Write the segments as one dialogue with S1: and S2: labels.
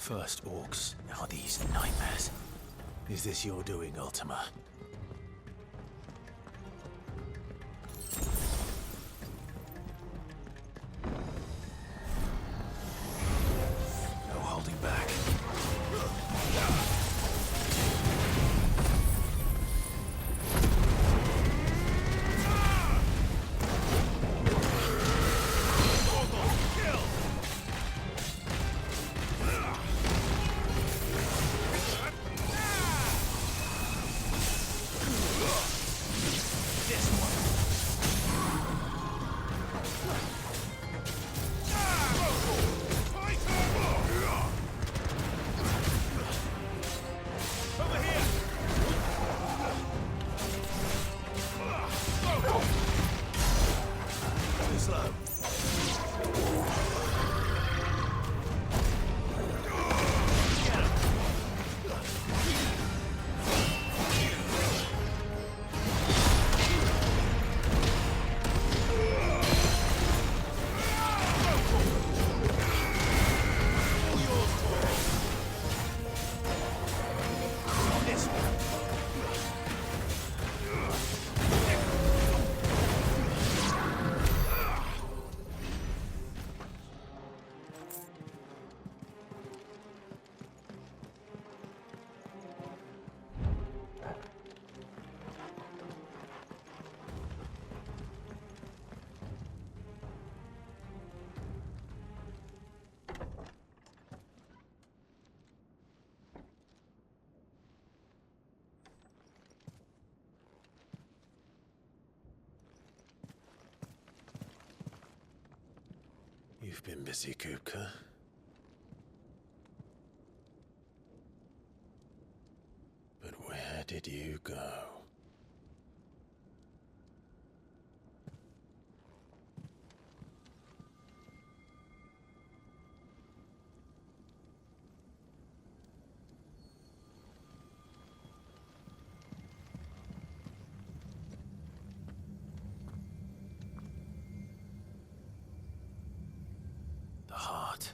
S1: First orcs, now these nightmares. Is this your doing, Ultima? No holding back. You've been busy, Kupka. But where did you go? The heart.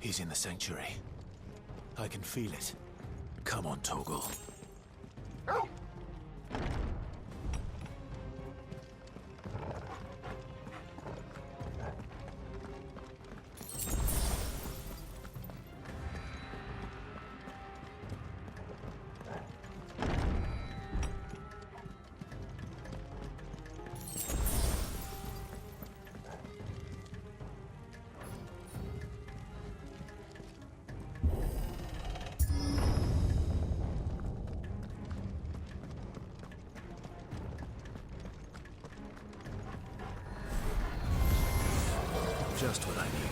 S1: He's in the sanctuary. I can feel it. Come on, Toggle. Just what I needed.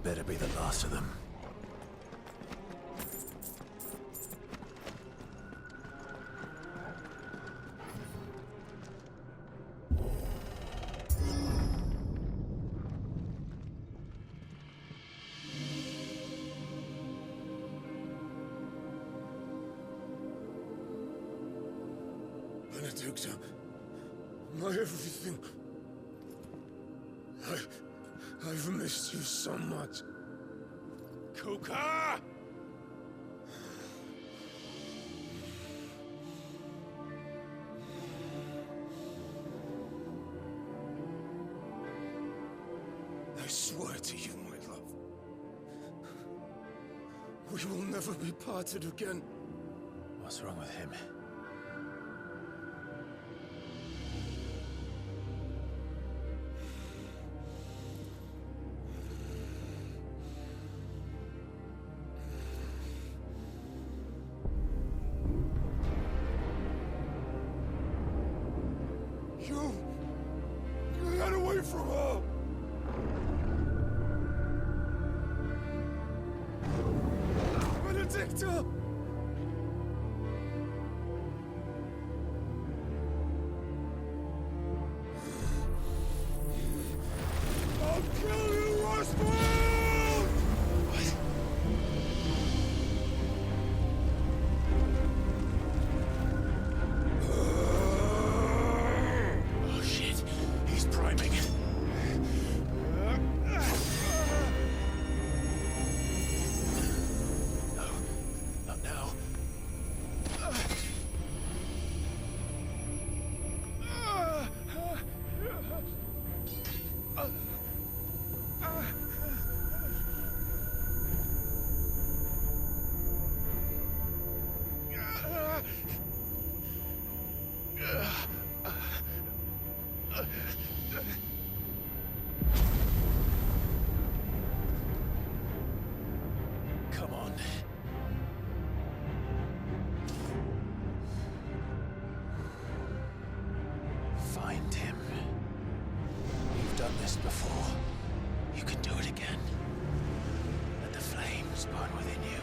S1: Better be the last of them.
S2: Benedicta, my everything. I've missed you so much. Kuka! swear to you, my love, we will never be parted again.
S1: What's wrong with him?
S2: You got away from her! Benedicta! I'll kill you, Roswell!
S1: What? Oh shit, he's priming. No, not now. Come on. Find him. You've done this before. You can do it again. Let the flames burn within you.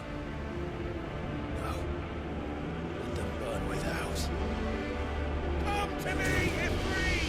S1: No. Let them burn without. Come to me, Ifrit!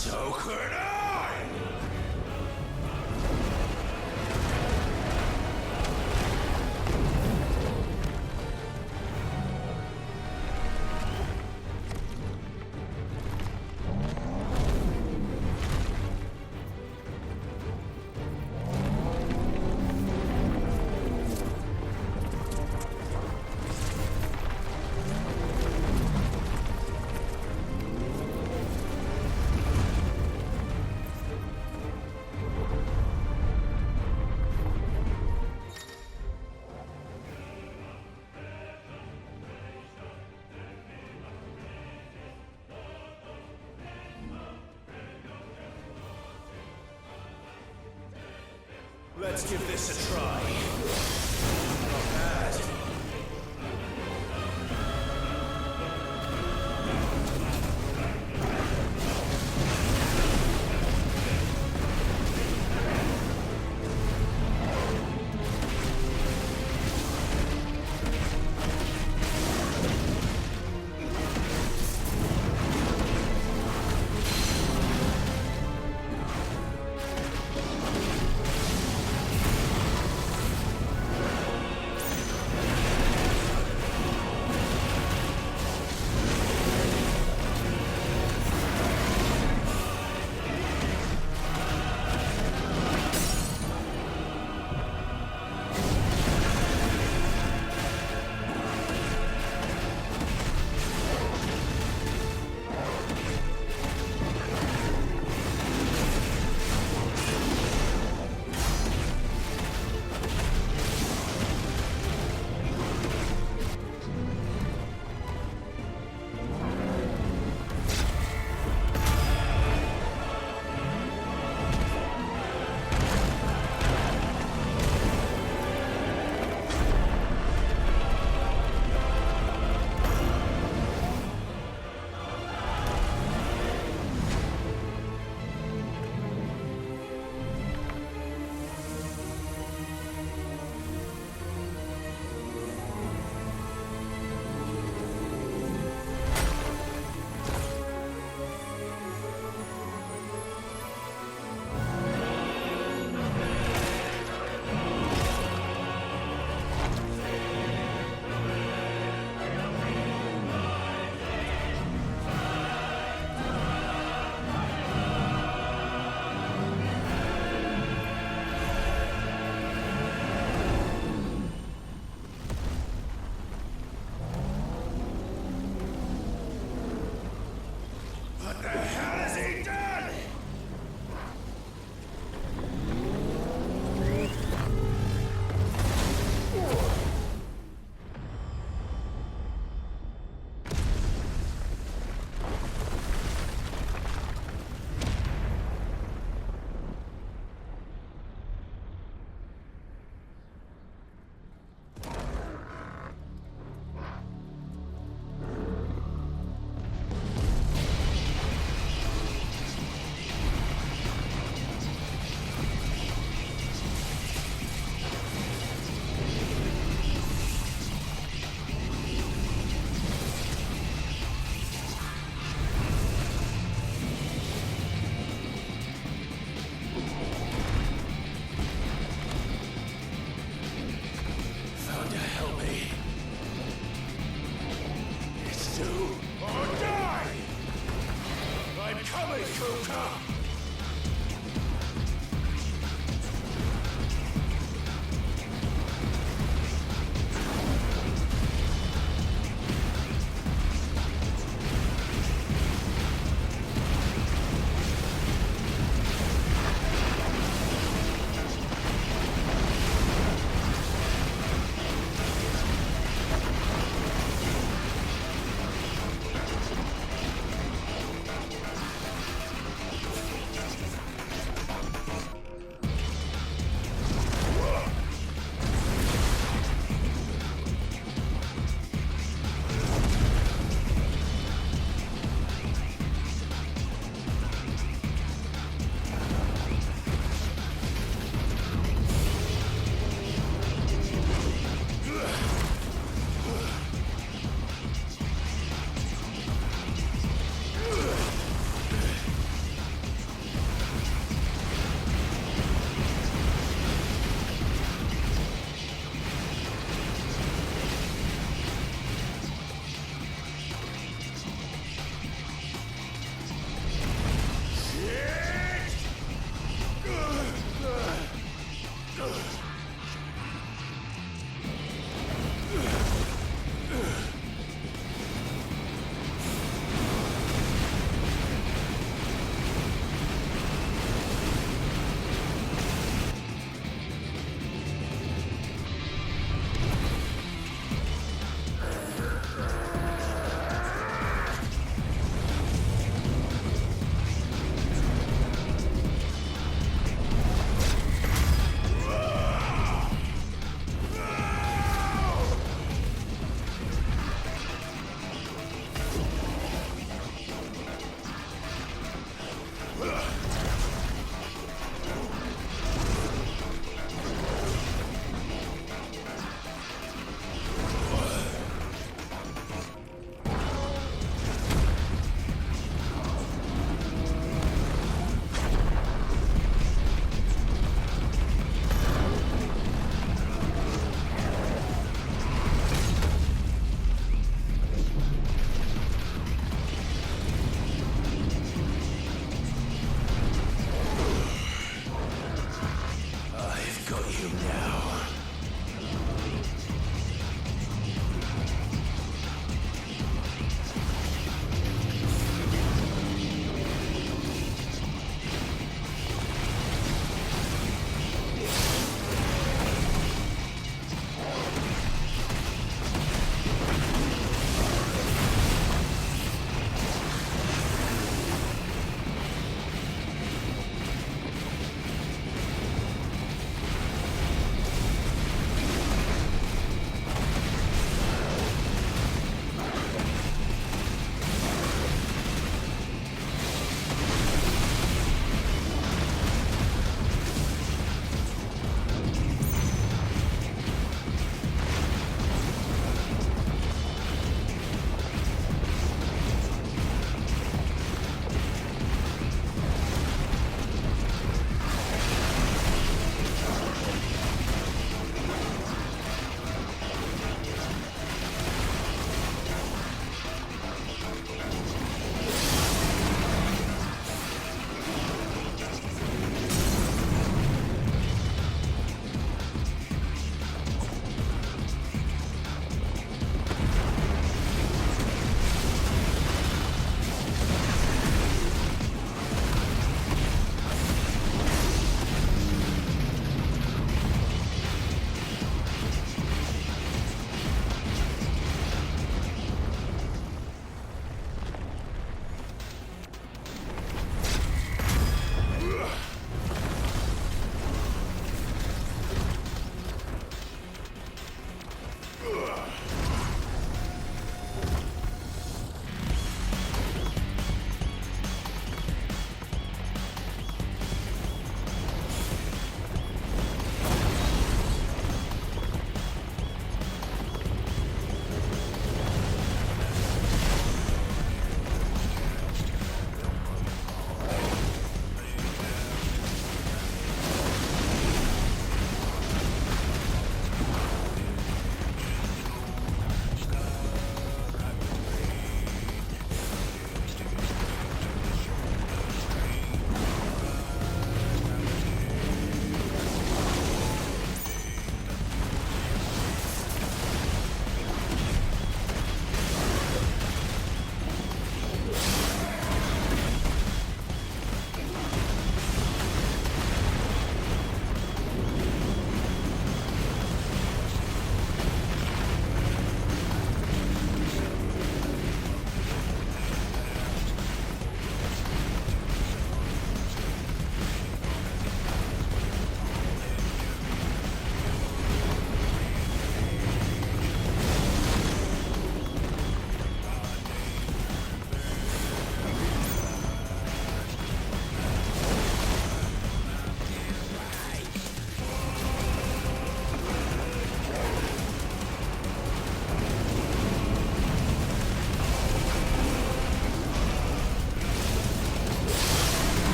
S1: So could I! Let's give this a try. Not bad.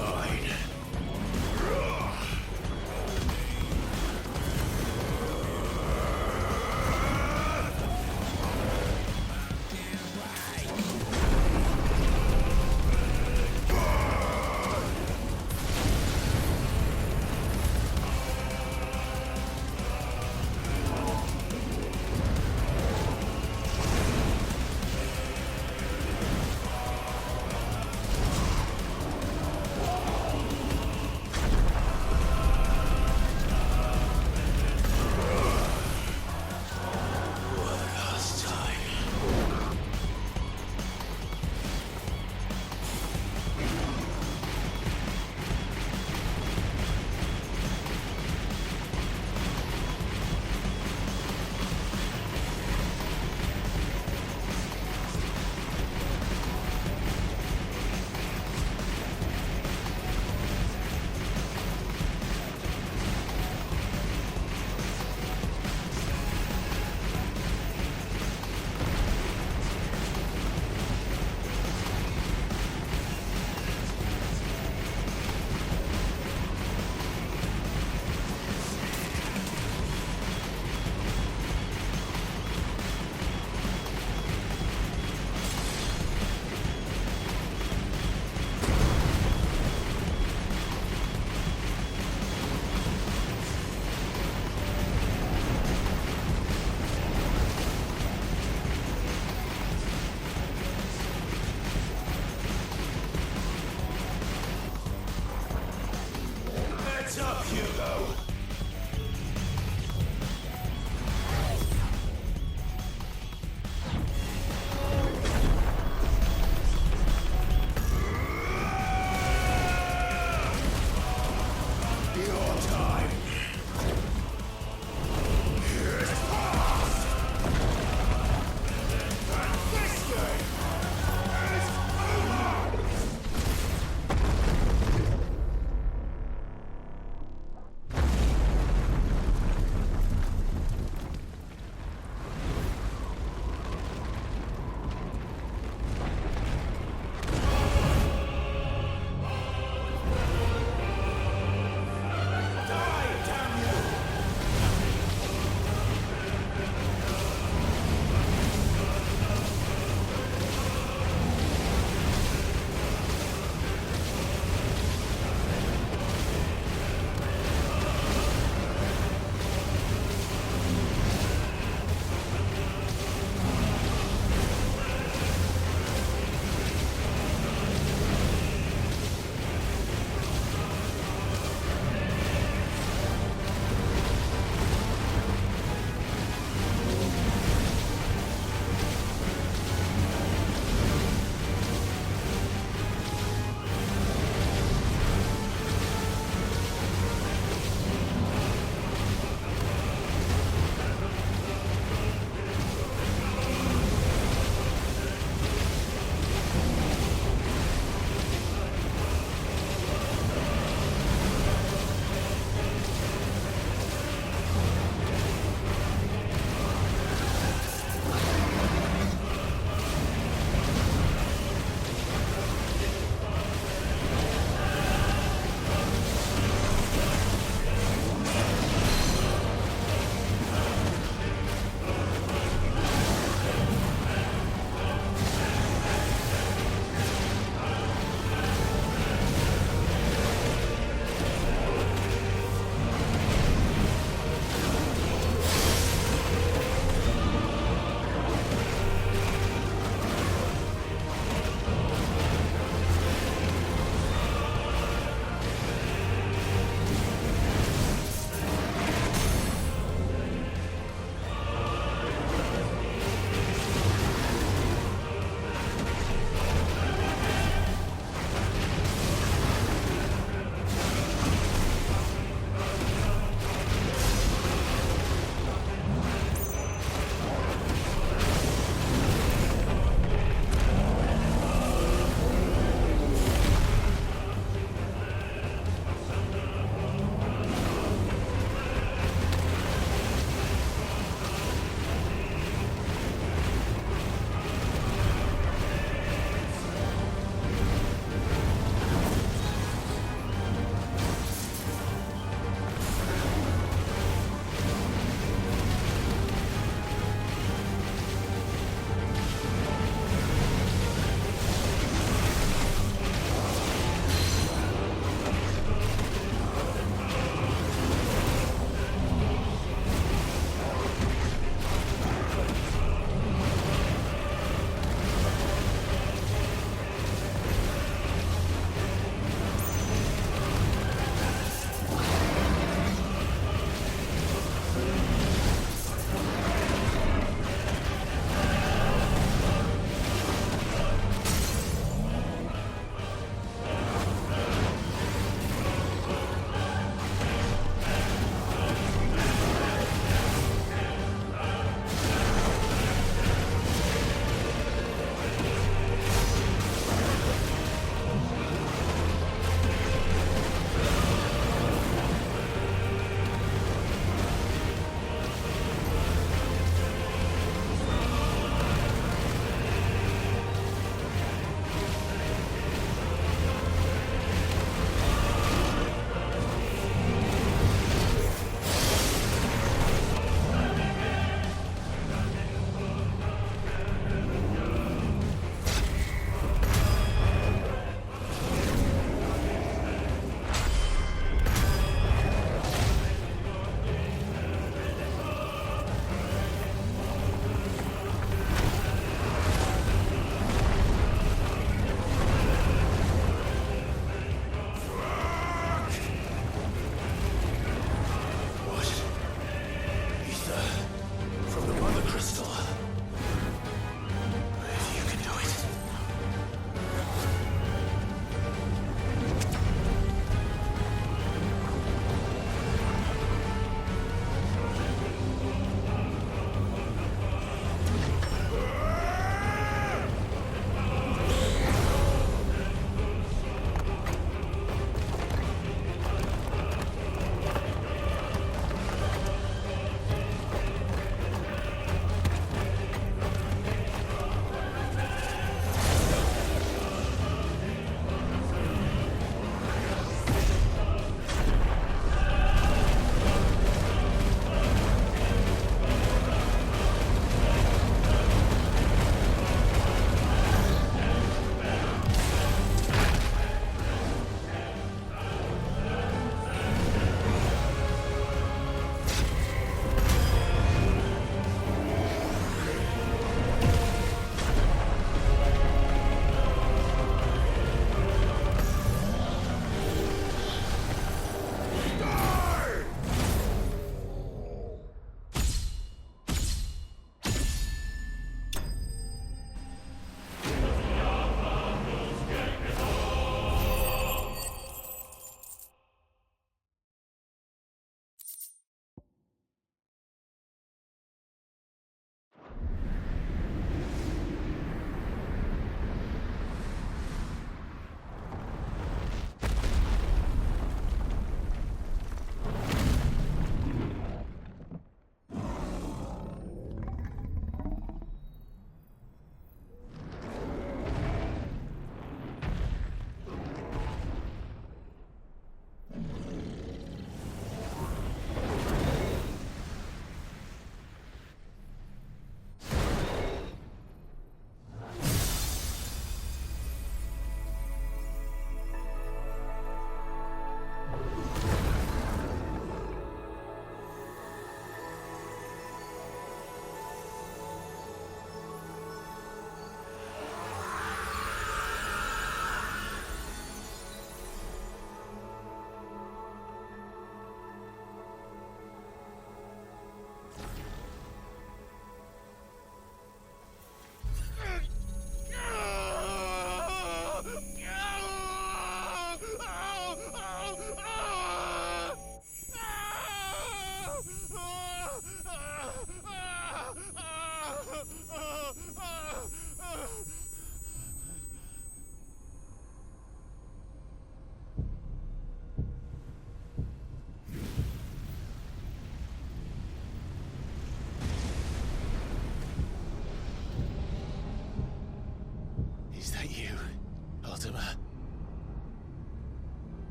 S1: mine.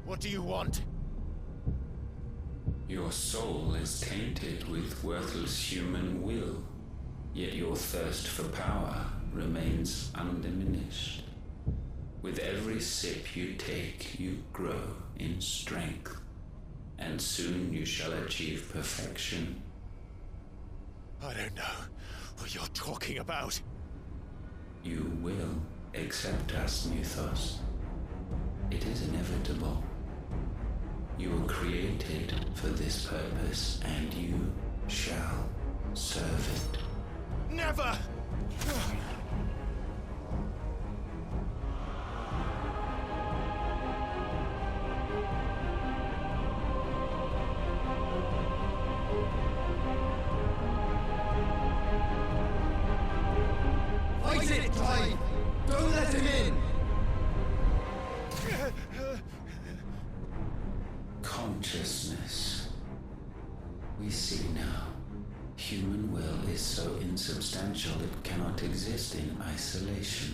S1: What do you want?
S3: Your soul is tainted with worthless human will, yet your thirst for power remains undiminished. With every sip you take, you grow in strength, and soon you shall achieve perfection.
S1: I don't know what you're talking about.
S3: You will accept us, Mythos. It is inevitable. You were created for this purpose, and you shall serve it.
S1: Never!
S4: Fight it, Clive! Don't let him in!
S3: Consciousness. We see now. Human will is so insubstantial it cannot exist in isolation.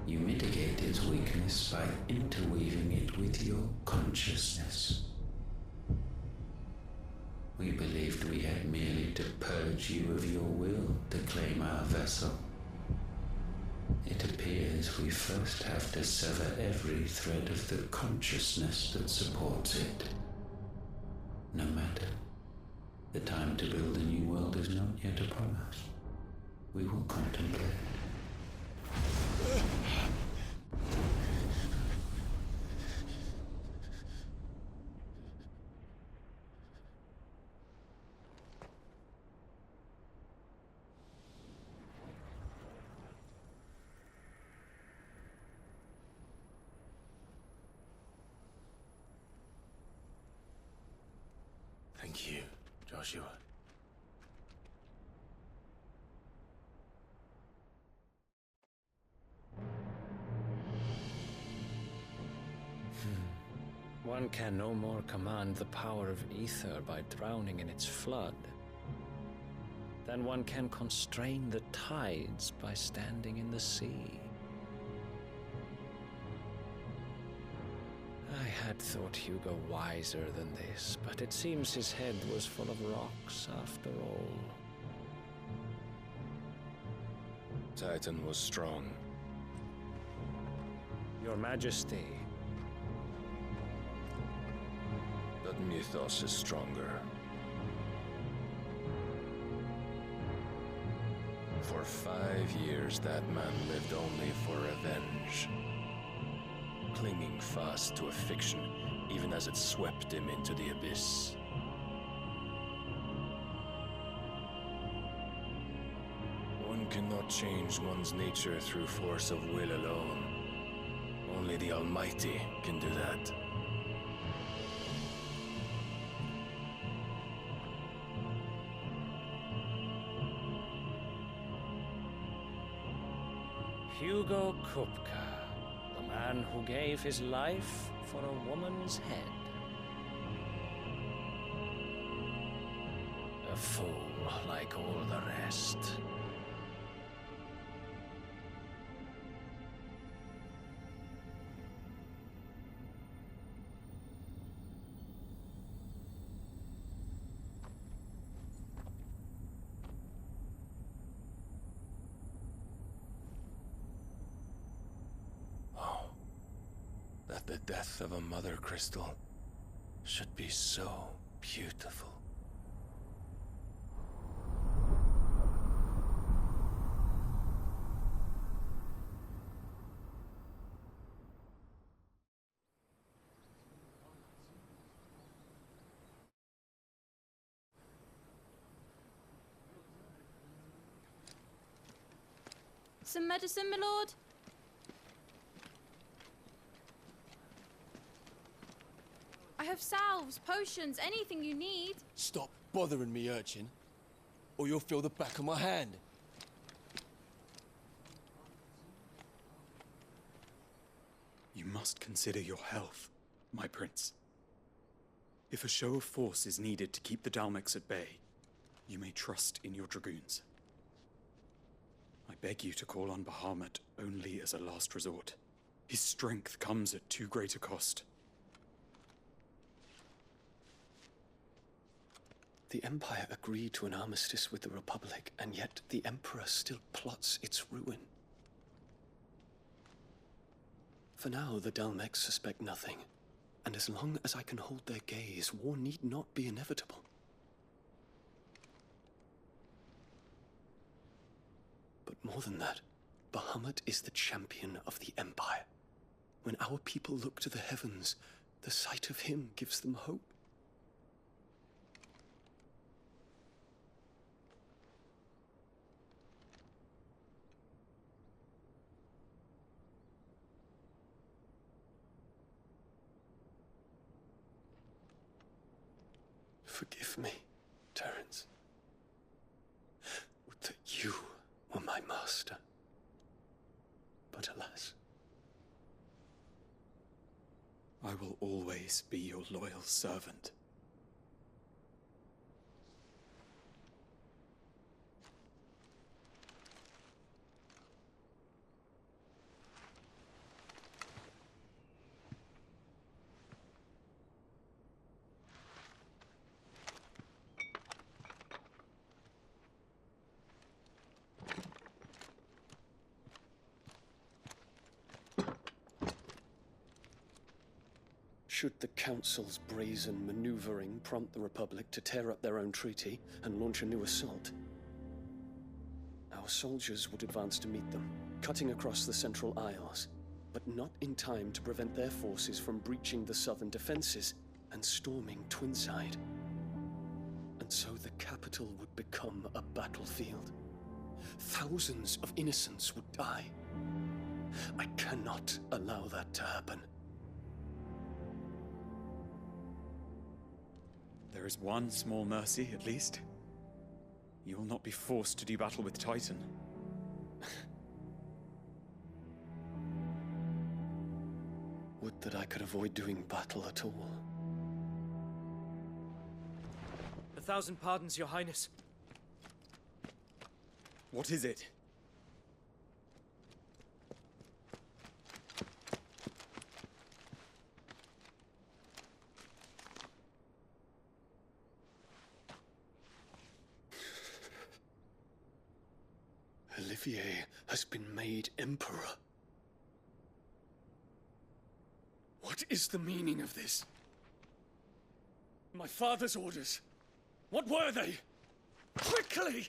S3: You mitigate its weakness by interweaving it with your consciousness. We believed we had merely to purge you of your will to claim our vessel. It appears we first have to sever every thread of the consciousness that supports it. No matter. The time to build a new world is not yet upon us. We will contemplate.
S1: Thank you, Joshua.
S5: One can no more command the power of ether by drowning in its flood than one can constrain the tides by standing in the sea. I had thought Hugo wiser than this, but it seems his head was full of rocks after all.
S6: Titan was strong.
S5: Your Majesty.
S6: But Mythos is stronger. For 5 years, that man lived only for revenge. Clinging fast to a fiction, even as it swept him into the abyss. One cannot change one's nature through force of will alone. Only the Almighty can do that.
S5: Hugo Kupka, the man who gave his life for a woman's head. A fool like all the rest.
S6: That the death of a mother crystal should be so beautiful.
S7: Some medicine, my lord? I have salves, potions, anything you need.
S4: Stop bothering me, urchin, or you'll feel the back of my hand.
S8: You must consider your health, my prince. If a show of force is needed to keep the Dalmex at bay, you may trust in your dragoons. I beg you to call on Bahamut only as a last resort. His strength comes at too great a cost.
S9: The Empire agreed to an armistice with the Republic, and yet the Emperor still plots its ruin. For now, the Dalmex suspect nothing, and as long as I can hold their gaze, war need not be inevitable. But more than that, Bahamut is the champion of the Empire. When our people look to the heavens, the sight of him gives them hope. Forgive me, Terence. Would that you were my master. But alas.
S8: I will always be your loyal servant.
S9: Should the Council's brazen maneuvering prompt the Republic to tear up their own treaty and launch a new assault, our soldiers would advance to meet them, cutting across the Central Isles, but not in time to prevent their forces from breaching the southern defenses and storming Twinside. And so the capital would become a battlefield. Thousands of innocents would die. I cannot allow that to happen.
S8: There is one small mercy, at least. You will not be forced to do battle with Titan.
S9: Would that I could avoid doing battle at all.
S10: 1,000 pardons, Your Highness.
S8: What is it?
S9: Olivier has been made Emperor. What is the meaning of this? My father's orders. What were they? Quickly!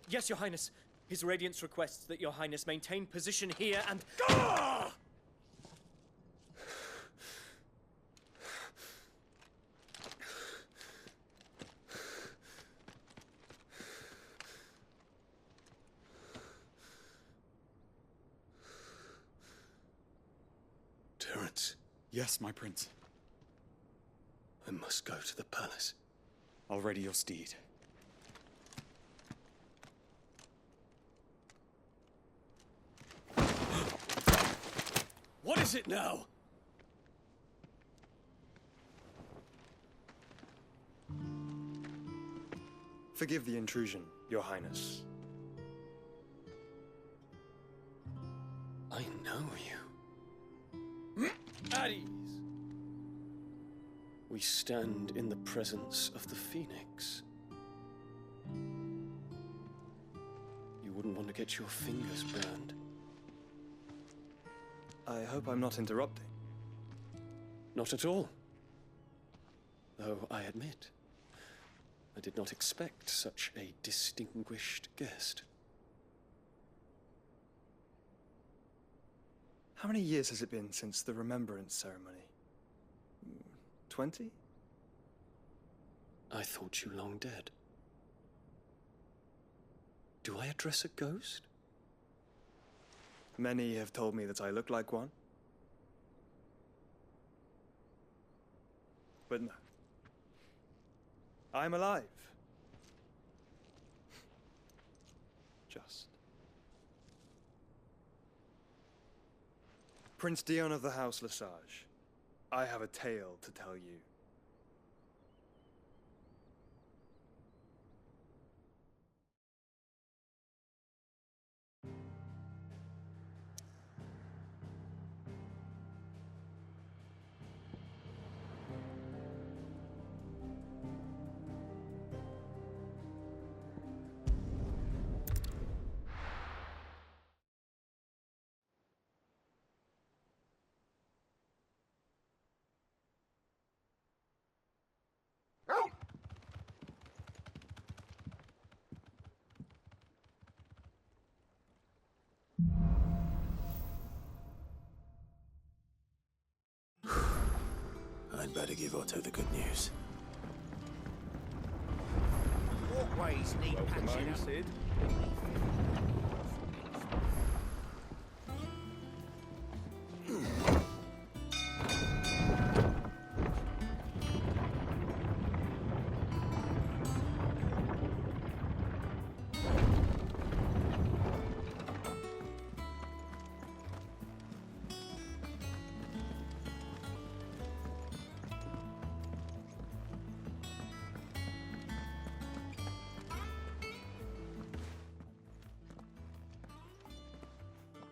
S10: Yes, Your Highness. His Radiance requests that Your Highness maintain position here and...
S9: Ah! Terence.
S8: Yes, my prince.
S9: I must go to the palace.
S8: I'll ready your steed.
S9: What is it now?
S11: Forgive the intrusion, Your Highness.
S9: I know you.
S10: At ease.
S9: We stand in the presence of the Phoenix. You wouldn't want to get your fingers burned.
S11: I hope I'm not interrupting.
S9: Not at all. Though I admit, I did not expect such a distinguished guest.
S11: How many years has it been since the Remembrance ceremony? 20?
S9: I thought you long dead. Do I address a ghost?
S11: Many have told me that I look like one. But no. I'm alive. Just. Prince Dion of the House Lesage, I have a tale to tell you.
S1: I'd better give Otto the good news.
S12: Walkways need
S11: Welcome
S12: patching
S11: home,
S12: up.
S11: Sid.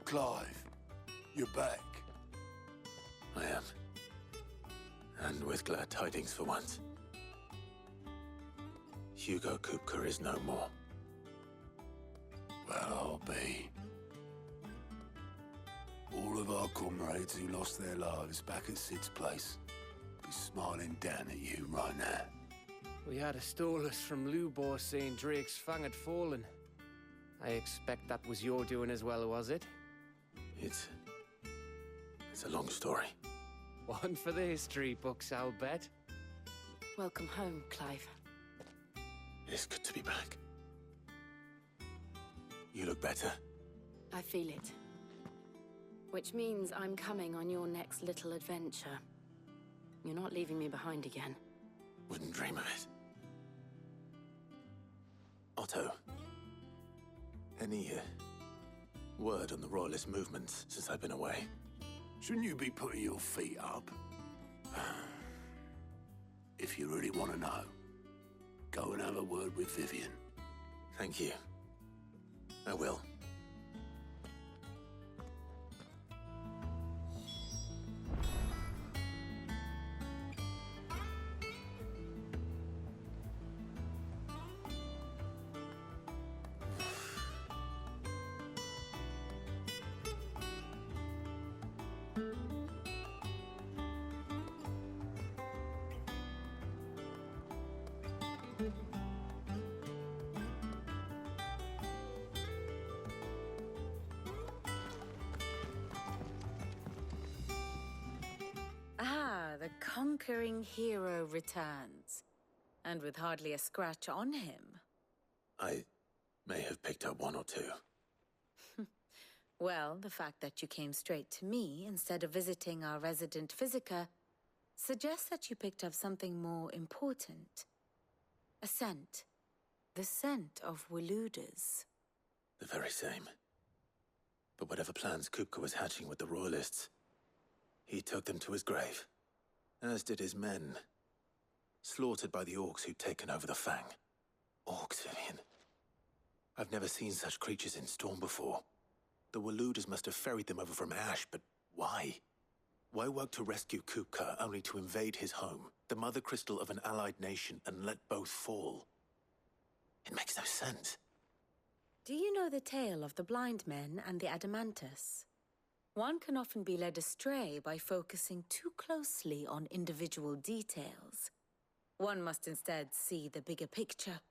S2: Clive, you're back.
S1: I am. And with glad tidings for once. Hugo Kupka is no more.
S2: Well, I'll be. All of our comrades who lost their lives back at Sid's place be smiling down at you right now.
S12: We had a stolus from Lubor saying Drake's fang had fallen. I expect that was your doing as well, was it?
S1: It's a long story.
S12: One for the history books, I'll bet.
S13: Welcome home, Clive.
S1: It is good to be back. You look better.
S13: I feel it. Which means I'm coming on your next little adventure. You're not leaving me behind again.
S1: Wouldn't dream of it. Otto, any word on the Royalist movements since I've been away?
S2: Shouldn't you be putting your feet up? If you really want to know, go and have a word with Vivian.
S1: Thank you. I will.
S13: Ah, the conquering hero returns. And with hardly a scratch on him.
S1: I may have picked up one or two.
S13: Well, the fact that you came straight to me instead of visiting our resident physiker suggests that you picked up something more important. A scent. The scent of Waludas.
S1: The very same. But whatever plans Kupka was hatching with the Royalists, he took them to his grave. As did his men. Slaughtered by the orcs who'd taken over the Fang. Orcs, Vivian. I've never seen such creatures in Storm before. The Waludas must have ferried them over from Ash, but why? Why work to rescue Kupka only to invade his home, the mother crystal of an allied nation, and let both fall? It makes no sense.
S13: Do you know the tale of the blind men and the Adamantus? One can often be led astray by focusing too closely on individual details. One must instead see the bigger picture.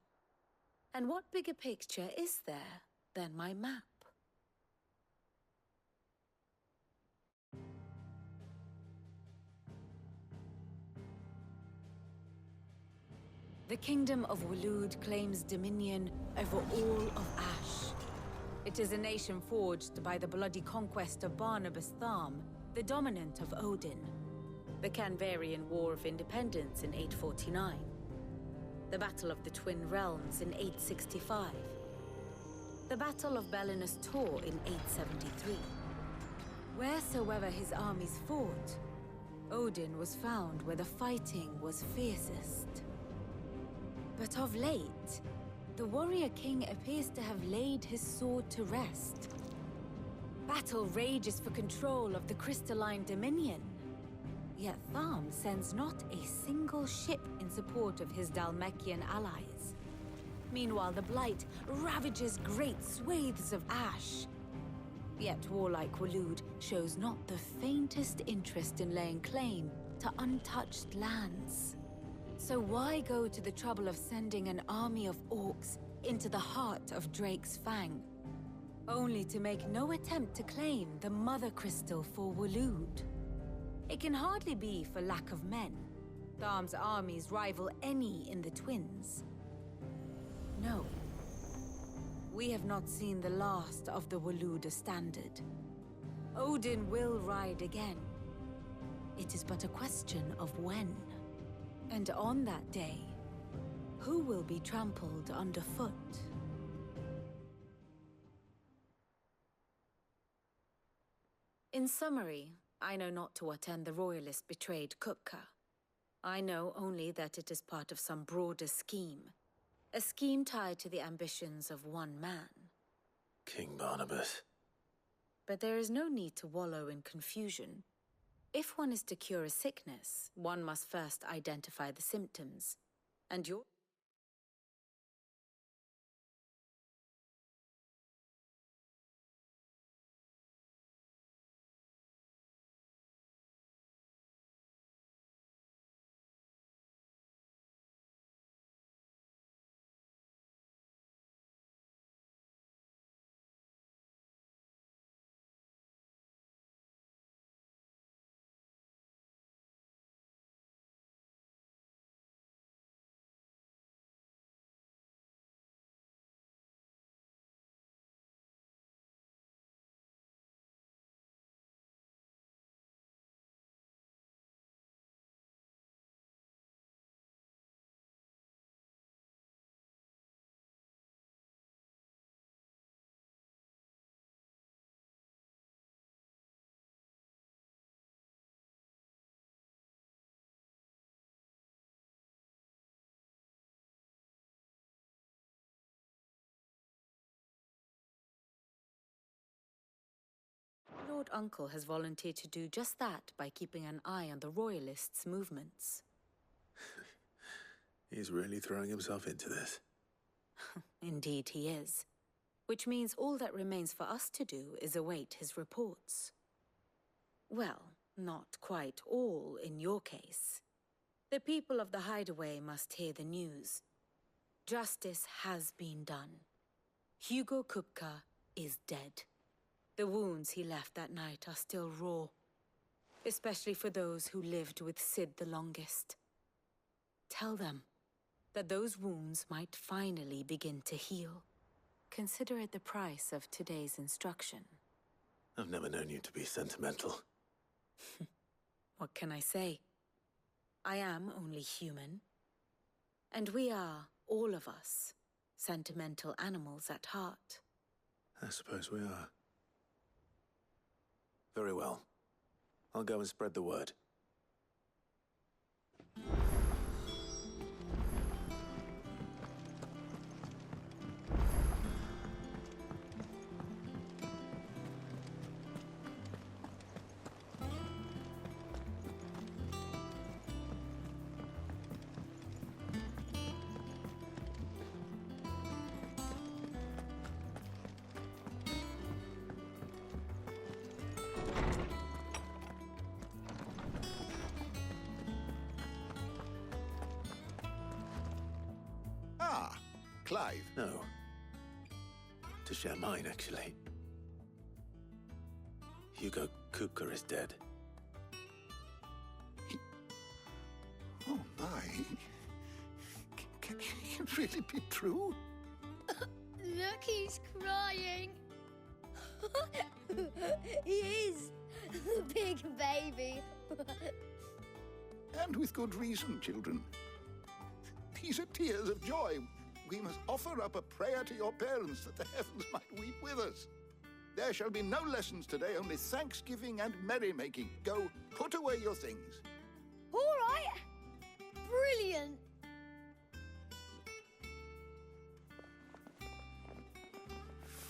S13: And what bigger picture is there than my map? The Kingdom of Waloed claims dominion over all of Ash. It is a nation forged by the bloody conquest of Barnabas Tharm, the dominant of Odin. The Canvarian War of Independence in 849. The Battle of the Twin Realms in 865. The Battle of Belinus Tor in 873. Wheresoever his armies fought, Odin was found where the fighting was fiercest. But of late, the warrior king appears to have laid his sword to rest. Battle rages for control of the crystalline dominion. Yet Tharm sends not a single ship in support of his Dhalmekian allies. Meanwhile, the Blight ravages great swathes of Ash. Yet warlike Waloed shows not the faintest interest in laying claim to untouched lands. So why go to the trouble of sending an army of orcs into the heart of Drake's Fang, only to make no attempt to claim the Mother Crystal for Waloed? It can hardly be for lack of men. Tharm's armies rival any in the Twins. No. We have not seen the last of the Waluda standard. Odin will ride again. It is but a question of when. And on that day, who will be trampled underfoot? In summary, I know not to what end the Royalists betrayed Kupka. I know only that it is part of some broader scheme. A scheme tied to the ambitions of one man.
S1: King Barnabas.
S13: But there is no need to wallow in confusion. If one is to cure a sickness, one must first identify the symptoms. And your... Lord Uncle has volunteered to do just that by keeping an eye on the Royalists' movements.
S1: He's really throwing himself into this.
S13: Indeed he is. Which means all that remains for us to do is await his reports. Well, not quite all in your case. The people of the Hideaway must hear the news. Justice has been done. Hugo Kupka is dead. The wounds he left that night are still raw, especially for those who lived with Sid the longest. Tell them that those wounds might finally begin to heal. Consider it the price of today's instruction.
S1: I've never known you to be sentimental.
S13: What can I say? I am only human. And we are, all of us, sentimental animals at heart.
S1: I suppose we are. Very well. I'll go and spread the word.
S2: Clive?
S1: No. To share mine, actually. Hugo Kupka is dead.
S2: Oh, my. Can it really be true?
S14: Look, he's crying. He is. The big baby.
S2: And with good reason, children. These are tears of joy. We must offer up a prayer to your parents that the heavens might weep with us. There shall be no lessons today, only thanksgiving and merrymaking. Go, put away your things.
S14: All right. Brilliant.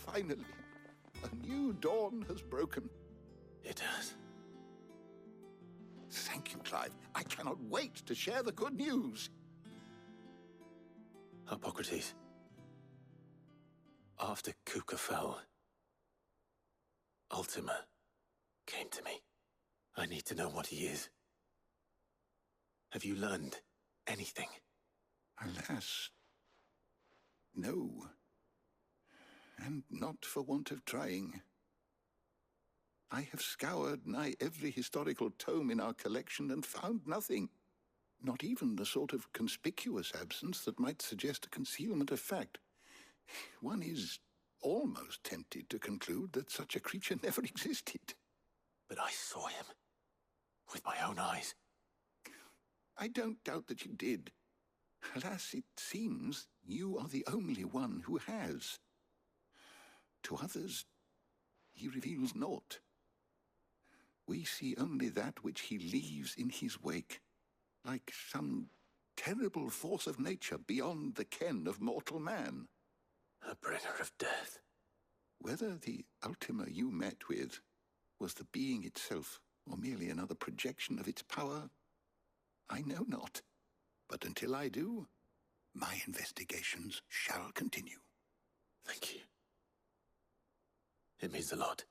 S2: Finally, a new dawn has broken.
S1: It has.
S2: Thank you, Clive. I cannot wait to share the good news.
S1: Hippocrates. After Kupka fell, Ultima came to me. I need to know what he is. Have you learned anything?
S2: Alas, no. And not for want of trying. I have scoured nigh every historical tome in our collection and found nothing. Not even the sort of conspicuous absence that might suggest a concealment of fact. One is almost tempted to conclude that such a creature never existed.
S1: But I saw him. With my own eyes.
S2: I don't doubt that you did. Alas, it seems you are the only one who has. To others, he reveals naught. We see only that which he leaves in his wake, like some terrible force of nature beyond the ken of mortal man.
S1: A bringer of death.
S2: Whether the Ultima you met with was the being itself, or merely another projection of its power, I know not. But until I do, my investigations shall continue.
S1: Thank you. It means a lot.